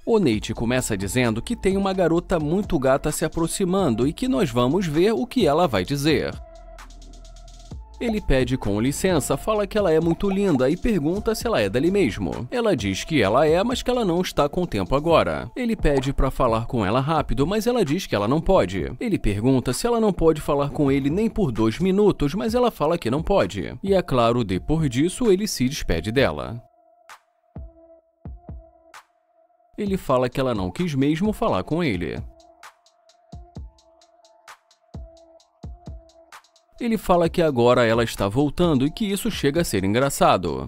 O Nate começa dizendo que tem uma garota muito gata se aproximando e que nós vamos ver o que ela vai dizer. Ele pede com licença, fala que ela é muito linda e pergunta se ela é dali mesmo. Ela diz que ela é, mas que ela não está com tempo agora. Ele pede para falar com ela rápido, mas ela diz que ela não pode. Ele pergunta se ela não pode falar com ele nem por 2 minutos, mas ela fala que não pode. E é claro, depois disso, ele se despede dela. Ele fala que ela não quis mesmo falar com ele. Ele fala que agora ela está voltando e que isso chega a ser engraçado.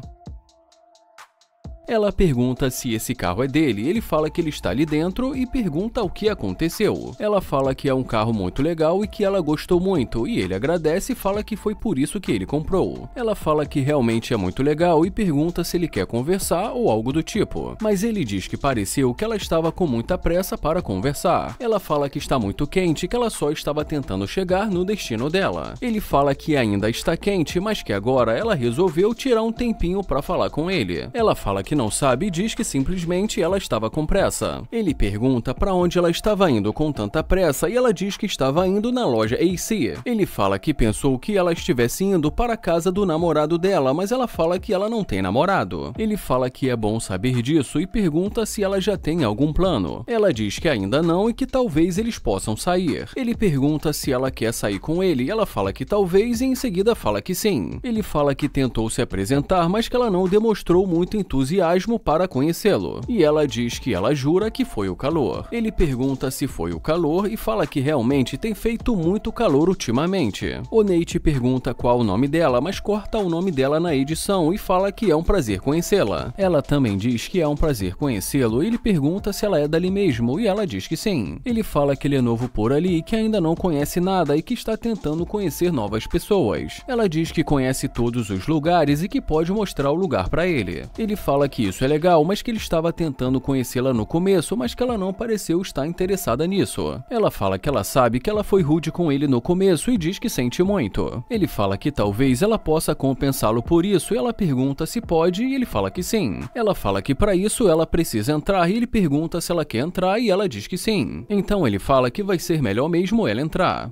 Ela pergunta se esse carro é dele, ele fala que ele está ali dentro e pergunta o que aconteceu. Ela fala que é um carro muito legal e que ela gostou muito, e ele agradece e fala que foi por isso que ele comprou. Ela fala que realmente é muito legal e pergunta se ele quer conversar ou algo do tipo, mas ele diz que pareceu que ela estava com muita pressa para conversar. Ela fala que está muito quente e que ela só estava tentando chegar no destino dela. Ele fala que ainda está quente, mas que agora ela resolveu tirar um tempinho para falar com ele. Ela fala que não sabe e diz que simplesmente ela estava com pressa. Ele pergunta para onde ela estava indo com tanta pressa e ela diz que estava indo na loja AC. Ele fala que pensou que ela estivesse indo para a casa do namorado dela, mas ela fala que ela não tem namorado. Ele fala que é bom saber disso e pergunta se ela já tem algum plano. Ela diz que ainda não e que talvez eles possam sair. Ele pergunta se ela quer sair com ele e ela fala que talvez e em seguida fala que sim. Ele fala que tentou se apresentar, mas que ela não demonstrou muito entusiasmo para conhecê-lo, e ela diz que ela jura que foi o calor. Ele pergunta se foi o calor e fala que realmente tem feito muito calor ultimamente. O Nate pergunta qual o nome dela, mas corta o nome dela na edição e fala que é um prazer conhecê-la. Ela também diz que é um prazer conhecê-lo e ele pergunta se ela é dali mesmo, e ela diz que sim. Ele fala que ele é novo por ali e que ainda não conhece nada e que está tentando conhecer novas pessoas. Ela diz que conhece todos os lugares e que pode mostrar o lugar para ele. Ele fala que isso é legal, mas que ele estava tentando conhecê-la no começo, mas que ela não pareceu estar interessada nisso. Ela fala que ela sabe que ela foi rude com ele no começo e diz que sente muito. Ele fala que talvez ela possa compensá-lo por isso e ela pergunta se pode e ele fala que sim. Ela fala que para isso ela precisa entrar e ele pergunta se ela quer entrar e ela diz que sim. Então ele fala que vai ser melhor mesmo ela entrar.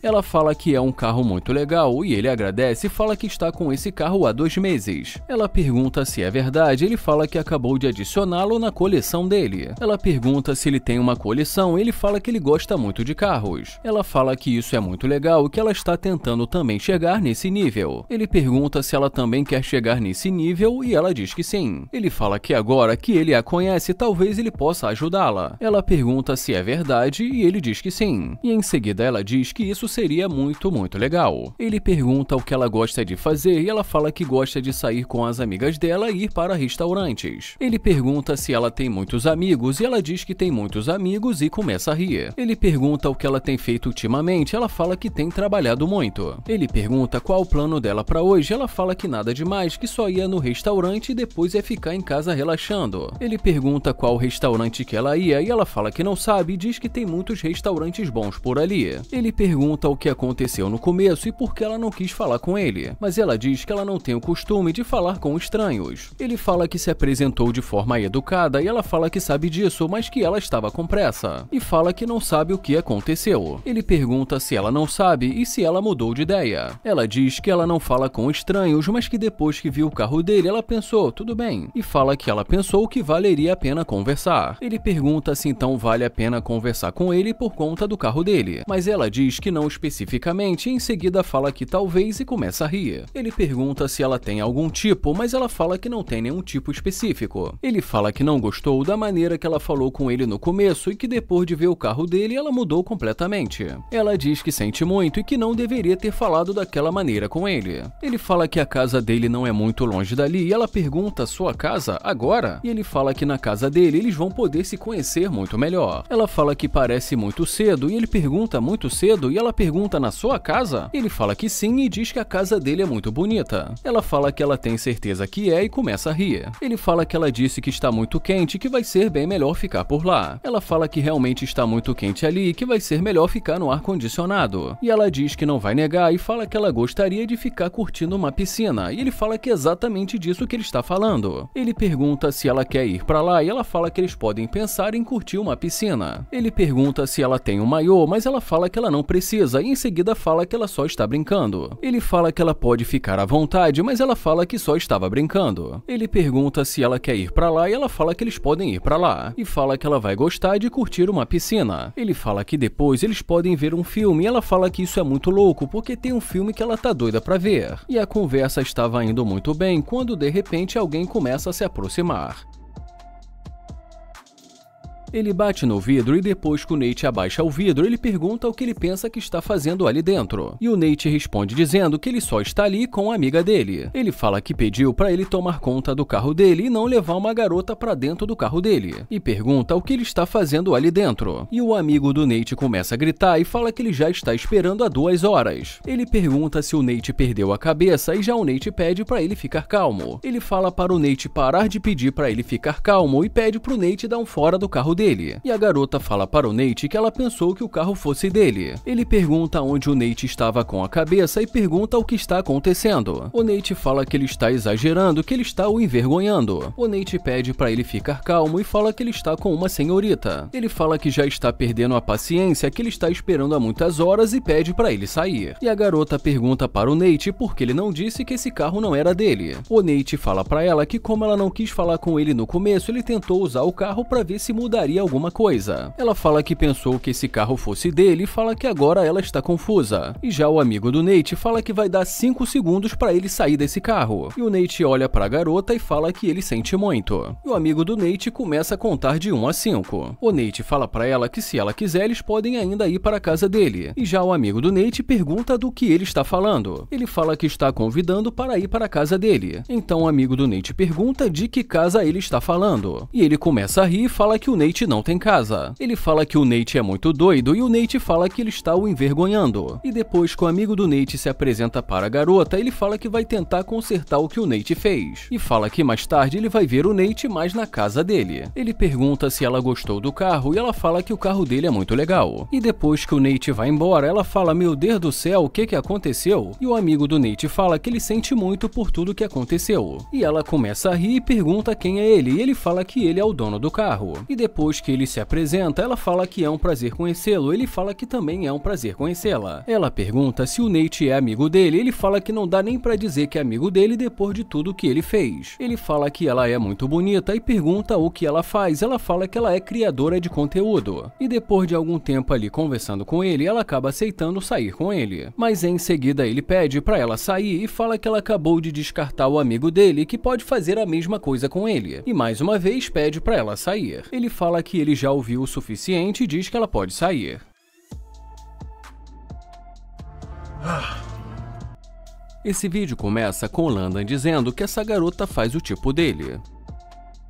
Ela fala que é um carro muito legal e ele agradece e fala que está com esse carro há 2 meses. Ela pergunta se é verdade, ele fala que acabou de adicioná-lo na coleção dele. Ela pergunta se ele tem uma coleção e ele fala que ele gosta muito de carros. Ela fala que isso é muito legal e que ela está tentando também chegar nesse nível. Ele pergunta se ela também quer chegar nesse nível e ela diz que sim. Ele fala que agora que ele a conhece, talvez ele possa ajudá-la. Ela pergunta se é verdade e ele diz que sim. E em seguida ela diz que isso seria muito legal. Ele pergunta o que ela gosta de fazer e ela fala que gosta de sair com as amigas dela e ir para restaurantes. Ele pergunta se ela tem muitos amigos e ela diz que tem muitos amigos e começa a rir. Ele pergunta o que ela tem feito ultimamente, ela fala que tem trabalhado muito. Ele pergunta qual o plano dela para hoje, ela fala que nada demais, que só ia no restaurante e depois ia ficar em casa relaxando. Ele pergunta qual restaurante que ela ia e ela fala que não sabe e diz que tem muitos restaurantes bons por ali. Ele pergunta o que aconteceu no começo e por que ela não quis falar com ele, mas ela diz que ela não tem o costume de falar com estranhos. Ele fala que se apresentou de forma educada e ela fala que sabe disso, mas que ela estava com pressa, e fala que não sabe o que aconteceu. Ele pergunta se ela não sabe e se ela mudou de ideia. Ela diz que ela não fala com estranhos, mas que depois que viu o carro dele, ela pensou, tudo bem, e fala que ela pensou que valeria a pena conversar. Ele pergunta se então vale a pena conversar com ele por conta do carro dele, mas ela diz que não especificamente e em seguida fala que talvez e começa a rir. Ele pergunta se ela tem algum tipo, mas ela fala que não tem nenhum tipo específico. Ele fala que não gostou da maneira que ela falou com ele no começo e que depois de ver o carro dele ela mudou completamente. Ela diz que sente muito e que não deveria ter falado daquela maneira com ele. Ele fala que a casa dele não é muito longe dali e ela pergunta sua casa agora? E ele fala que na casa dele eles vão poder se conhecer muito melhor. Ela fala que parece muito cedo e ele pergunta muito cedo e ela pergunta: na sua casa? Ele fala que sim e diz que a casa dele é muito bonita. Ela fala que ela tem certeza que é e começa a rir. Ele fala que ela disse que está muito quente e que vai ser bem melhor ficar por lá. Ela fala que realmente está muito quente ali e que vai ser melhor ficar no ar-condicionado. E ela diz que não vai negar e fala que ela gostaria de ficar curtindo uma piscina. E ele fala que é exatamente disso que ele está falando. Ele pergunta se ela quer ir pra lá e ela fala que eles podem pensar em curtir uma piscina. Ele pergunta se ela tem um maiô, mas ela fala que ela não precisa e em seguida fala que ela só está brincando. Ele fala que ela pode ficar à vontade, mas ela fala que só estava brincando. Ele pergunta se ela quer ir pra lá e ela fala que eles podem ir pra lá. E fala que ela vai gostar de curtir uma piscina. Ele fala que depois eles podem ver um filme e ela fala que isso é muito louco porque tem um filme que ela tá doida pra ver. E a conversa estava indo muito bem quando de repente alguém começa a se aproximar. Ele bate no vidro e depois que o Nate abaixa o vidro, ele pergunta o que ele pensa que está fazendo ali dentro. E o Nate responde dizendo que ele só está ali com a amiga dele. Ele fala que pediu para ele tomar conta do carro dele e não levar uma garota para dentro do carro dele. E pergunta o que ele está fazendo ali dentro. E o amigo do Nate começa a gritar e fala que ele já está esperando há 2 horas. Ele pergunta se o Nate perdeu a cabeça e já o Nate pede para ele ficar calmo. Ele fala para o Nate parar de pedir para ele ficar calmo e pede para o Nate dar um fora do carro dele. E a garota fala para o Nate que ela pensou que o carro fosse dele. Ele pergunta onde o Nate estava com a cabeça e pergunta o que está acontecendo. O Nate fala que ele está exagerando, que ele está o envergonhando. O Nate pede para ele ficar calmo e fala que ele está com uma senhorita. Ele fala que já está perdendo a paciência, que ele está esperando há muitas horas e pede para ele sair. E a garota pergunta para o Nate por que ele não disse que esse carro não era dele. O Nate fala para ela que como ela não quis falar com ele no começo, ele tentou usar o carro para ver se mudaria alguma coisa. Ela fala que pensou que esse carro fosse dele e fala que agora ela está confusa. E já o amigo do Nate fala que vai dar 5 segundos para ele sair desse carro. E o Nate olha para a garota e fala que ele sente muito. E o amigo do Nate começa a contar de 1 a 5. O Nate fala para ela que se ela quiser eles podem ainda ir para a casa dele. E já o amigo do Nate pergunta do que ele está falando. Ele fala que está convidando para ir para a casa dele. Então o amigo do Nate pergunta de que casa ele está falando. E ele começa a rir e fala que o Nate não tem casa. Ele fala que o Nate é muito doido e o Nate fala que ele está o envergonhando. E depois que o amigo do Nate se apresenta para a garota, ele fala que vai tentar consertar o que o Nate fez. E fala que mais tarde ele vai ver o Nate mais na casa dele. Ele pergunta se ela gostou do carro e ela fala que o carro dele é muito legal. E depois que o Nate vai embora, ela fala: meu Deus do céu, o que aconteceu? E o amigo do Nate fala que ele sente muito por tudo que aconteceu. E ela começa a rir e pergunta quem é ele, e ele fala que ele é o dono do carro. E depois que ele se apresenta, ela fala que é um prazer conhecê-lo, ele fala que também é um prazer conhecê-la. Ela pergunta se o Nate é amigo dele, ele fala que não dá nem pra dizer que é amigo dele depois de tudo que ele fez. Ele fala que ela é muito bonita e pergunta o que ela faz, ela fala que ela é criadora de conteúdo. E depois de algum tempo ali conversando com ele, ela acaba aceitando sair com ele. Mas em seguida ele pede pra ela sair e fala que ela acabou de descartar o amigo dele que pode fazer a mesma coisa com ele. E mais uma vez pede pra ela sair. Ele fala que ele já ouviu o suficiente e diz que ela pode sair. Esse vídeo começa com o Landon dizendo que essa garota faz o tipo dele.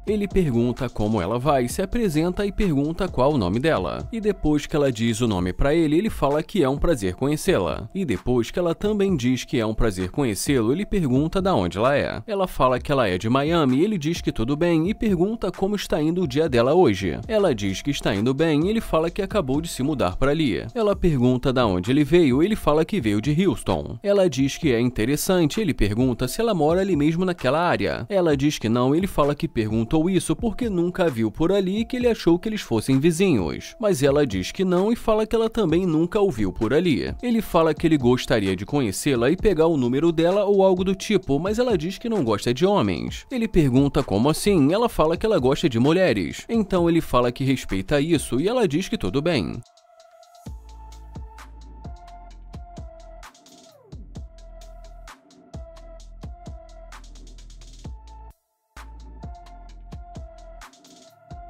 Ele pergunta como ela vai, se apresenta e pergunta qual o nome dela. E depois que ela diz o nome pra ele, ele fala que é um prazer conhecê-la. E depois que ela também diz que é um prazer conhecê-lo, ele pergunta da onde ela é. Ela fala que ela é de Miami e ele diz que tudo bem e pergunta como está indo o dia dela hoje. Ela diz que está indo bem e ele fala que acabou de se mudar pra ali. Ela pergunta da onde ele veio e ele fala que veio de Houston. Ela diz que é interessante, ele pergunta se ela mora ali mesmo naquela área. Ela diz que não, ele fala que perguntou isso porque nunca a viu por ali e que ele achou que eles fossem vizinhos. Mas ela diz que não e fala que ela também nunca o viu por ali. Ele fala que ele gostaria de conhecê-la e pegar o número dela ou algo do tipo, mas ela diz que não gosta de homens. Ele pergunta como assim, ela fala que ela gosta de mulheres. Então ele fala que respeita isso e ela diz que tudo bem.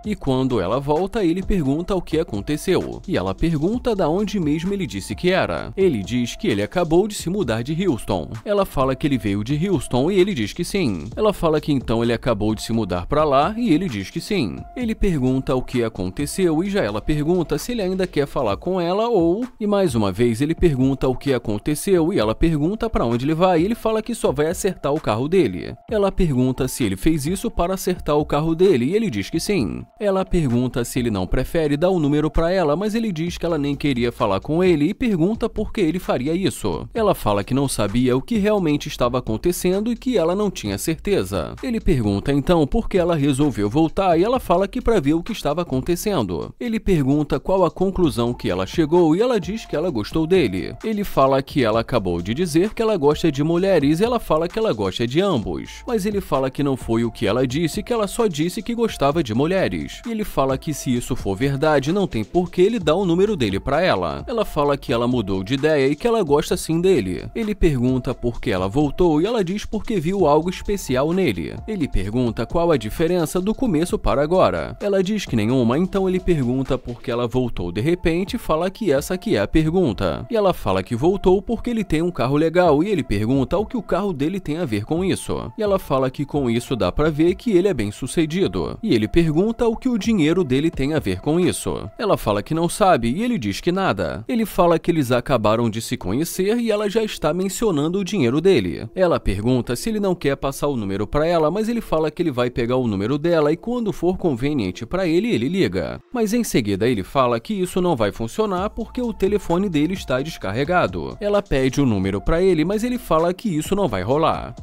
E quando ela volta, ele pergunta o que aconteceu. E ela pergunta da onde mesmo ele disse que era. Ele diz que ele acabou de se mudar de Houston. Ela fala que ele veio de Houston e ele diz que sim. Ela fala que então ele acabou de se mudar pra lá e ele diz que sim. Ele pergunta o que aconteceu e já ela pergunta se ele ainda quer falar com ela ou... E mais uma vez ele pergunta o que aconteceu e ela pergunta pra onde ele vai e ele fala que só vai acertar o carro dele. Ela pergunta se ele fez isso para acertar o carro dele e ele diz que sim. Ela pergunta se ele não prefere dar um número pra ela, mas ele diz que ela nem queria falar com ele e pergunta por que ele faria isso. Ela fala que não sabia o que realmente estava acontecendo e que ela não tinha certeza. Ele pergunta então por que ela resolveu voltar e ela fala que para ver o que estava acontecendo. Ele pergunta qual a conclusão que ela chegou e ela diz que ela gostou dele. Ele fala que ela acabou de dizer que ela gosta de mulheres e ela fala que ela gosta de ambos. Mas ele fala que não foi o que ela disse, que ela só disse que gostava de mulheres. E ele fala que se isso for verdade, não tem por que ele dar o número dele pra ela. Ela fala que ela mudou de ideia e que ela gosta sim dele. Ele pergunta por que ela voltou e ela diz porque viu algo especial nele. Ele pergunta qual a diferença do começo para agora. Ela diz que nenhuma, então ele pergunta por que ela voltou de repente e fala que essa aqui é a pergunta. E ela fala que voltou porque ele tem um carro legal e ele pergunta o que o carro dele tem a ver com isso. E ela fala que com isso dá pra ver que ele é bem sucedido. E ele pergunta o que o dinheiro dele tem a ver com isso. Ela fala que não sabe e ele diz que nada. Ele fala que eles acabaram de se conhecer e ela já está mencionando o dinheiro dele. Ela pergunta se ele não quer passar o número para ela, mas ele fala que ele vai pegar o número dela e quando for conveniente para ele liga. Mas em seguida ele fala que isso não vai funcionar porque o telefone dele está descarregado. Ela pede o número para ele, mas ele fala que isso não vai rolar.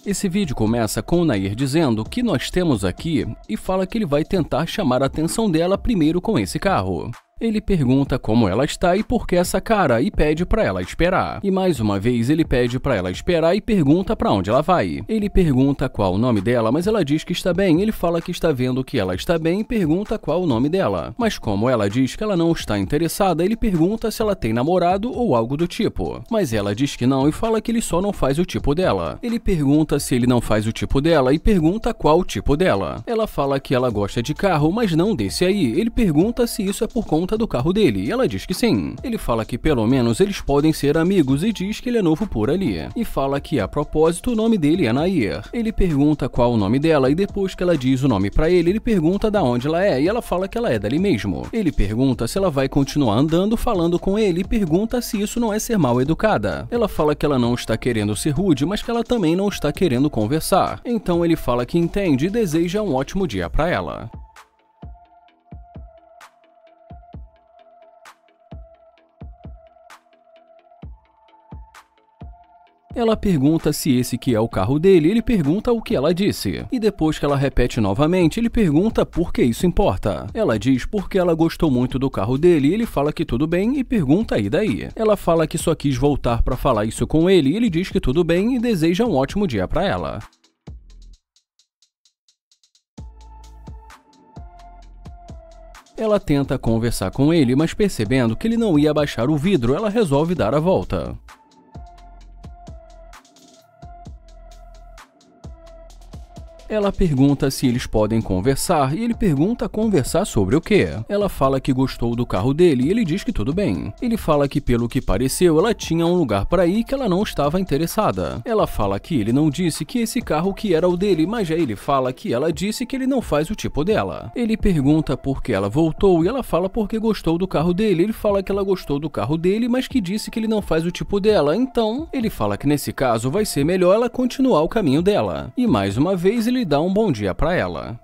Esse vídeo começa com o Nair dizendo que nós temos aqui e fala que ele vai tentar chamar a atenção dela primeiro com esse carro. Ele pergunta como ela está e por que essa cara e pede pra ela esperar. E mais uma vez ele pede pra ela esperar e pergunta pra onde ela vai. Ele pergunta qual o nome dela, mas ela diz que está bem. Ele fala que está vendo que ela está bem e pergunta qual o nome dela. Mas como ela diz que ela não está interessada, ele pergunta se ela tem namorado ou algo do tipo. Mas ela diz que não e fala que ele só não faz o tipo dela. Ele pergunta se ele não faz o tipo dela e pergunta qual o tipo dela. Ela fala que ela gosta de carro, mas não desse aí. Ele pergunta se isso é por conta do carro dele, e ela diz que sim. Ele fala que pelo menos eles podem ser amigos e diz que ele é novo por ali. E fala que a propósito o nome dele é Nair. Ele pergunta qual o nome dela e depois que ela diz o nome pra ele pergunta da onde ela é e ela fala que ela é dali mesmo. Ele pergunta se ela vai continuar andando falando com ele e pergunta se isso não é ser mal educada. Ela fala que ela não está querendo ser rude, mas que ela também não está querendo conversar. Então ele fala que entende e deseja um ótimo dia pra ela. Ela pergunta se esse que é o carro dele, ele pergunta o que ela disse. E depois que ela repete novamente, ele pergunta por que isso importa. Ela diz porque ela gostou muito do carro dele e ele fala que tudo bem e pergunta e daí. Ela fala que só quis voltar para falar isso com ele e ele diz que tudo bem e deseja um ótimo dia para ela. Ela tenta conversar com ele, mas percebendo que ele não ia abaixar o vidro, ela resolve dar a volta. Ela pergunta se eles podem conversar e ele pergunta conversar sobre o quê. Ela fala que gostou do carro dele e ele diz que tudo bem. Ele fala que pelo que pareceu ela tinha um lugar para ir que ela não estava interessada. Ela fala que ele não disse que esse carro que era o dele, mas já ele fala que ela disse que ele não faz o tipo dela. Ele pergunta por que ela voltou e ela fala porque gostou do carro dele. Ele fala que ela gostou do carro dele, mas que disse que ele não faz o tipo dela. Então, ele fala que nesse caso vai ser melhor ela continuar o caminho dela. E mais uma vez ele dá um bom dia para ela.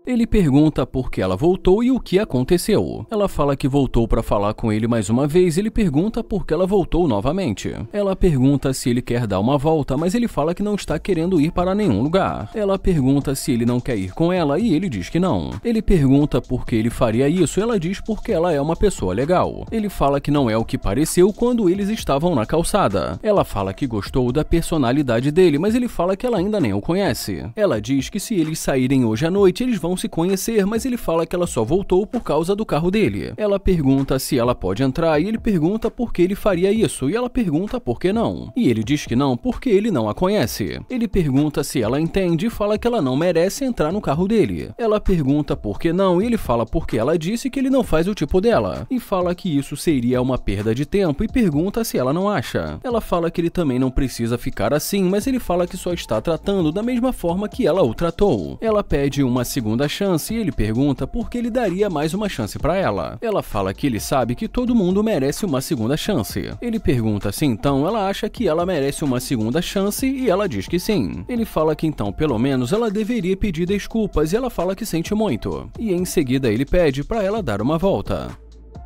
Ele pergunta por que ela voltou e o que aconteceu. Ela fala que voltou para falar com ele mais uma vez e ele pergunta por que ela voltou novamente. Ela pergunta se ele quer dar uma volta, mas ele fala que não está querendo ir para nenhum lugar. Ela pergunta se ele não quer ir com ela e ele diz que não. Ele pergunta por que ele faria isso e ela diz porque ela é uma pessoa legal. Ele fala que não é o que pareceu quando eles estavam na calçada. Ela fala que gostou da personalidade dele, mas ele fala que ela ainda nem o conhece. Ela diz que se eles saírem hoje à noite, eles vão vão se conhecer, mas ele fala que ela só voltou por causa do carro dele. Ela pergunta se ela pode entrar e ele pergunta por que ele faria isso e ela pergunta por que não. E ele diz que não porque ele não a conhece. Ele pergunta se ela entende e fala que ela não merece entrar no carro dele. Ela pergunta por que não e ele fala porque ela disse que ele não faz o tipo dela e fala que isso seria uma perda de tempo e pergunta se ela não acha. Ela fala que ele também não precisa ficar assim, mas ele fala que só está tratando da mesma forma que ela o tratou. Ela pede uma segunda chance e ele pergunta por que ele daria mais uma chance pra ela. Ela fala que ele sabe que todo mundo merece uma segunda chance. Ele pergunta se então ela acha que ela merece uma segunda chance e ela diz que sim. Ele fala que então pelo menos ela deveria pedir desculpas e ela fala que sente muito. E em seguida ele pede pra ela dar uma volta.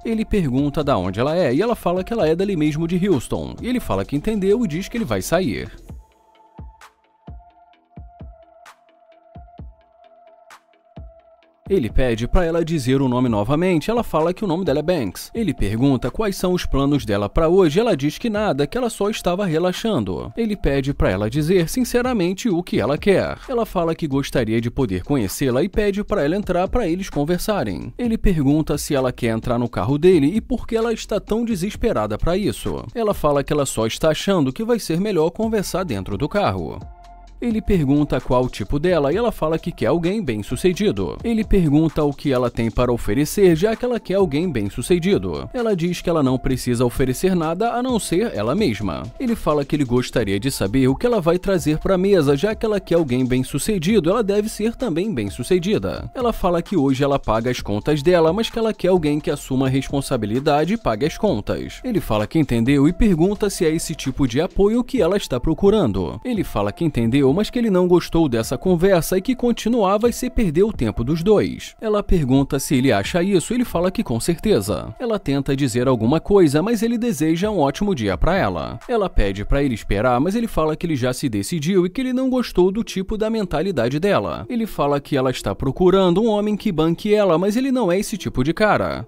Ele pergunta da onde ela é e ela fala que ela é dali mesmo de Houston. E ele fala que entendeu e diz que ele vai sair. Ele pede pra ela dizer o nome novamente, ela fala que o nome dela é Banks. Ele pergunta quais são os planos dela pra hoje, ela diz que nada, que ela só estava relaxando. Ele pede pra ela dizer sinceramente o que ela quer. Ela fala que gostaria de poder conhecê-la e pede pra ela entrar pra eles conversarem. Ele pergunta se ela quer entrar no carro dele e por que ela está tão desesperada pra isso. Ela fala que ela só está achando que vai ser melhor conversar dentro do carro. Ele pergunta qual o tipo dela e ela fala que quer alguém bem-sucedido. Ele pergunta o que ela tem para oferecer, já que ela quer alguém bem-sucedido. Ela diz que ela não precisa oferecer nada a não ser ela mesma. Ele fala que ele gostaria de saber o que ela vai trazer para a mesa, já que ela quer alguém bem-sucedido, ela deve ser também bem-sucedida. Ela fala que hoje ela paga as contas dela, mas que ela quer alguém que assuma a responsabilidade e pague as contas. Ele fala que entendeu e pergunta se é esse tipo de apoio que ela está procurando. Ele fala que entendeu, mas que ele não gostou dessa conversa e que continuar vai ser perder o tempo dos dois. Ela pergunta se ele acha isso e ele fala que com certeza. Ela tenta dizer alguma coisa, mas ele deseja um ótimo dia pra ela. Ela pede pra ele esperar, mas ele fala que ele já se decidiu e que ele não gostou do tipo da mentalidade dela. Ele fala que ela está procurando um homem que banque ela, mas ele não é esse tipo de cara.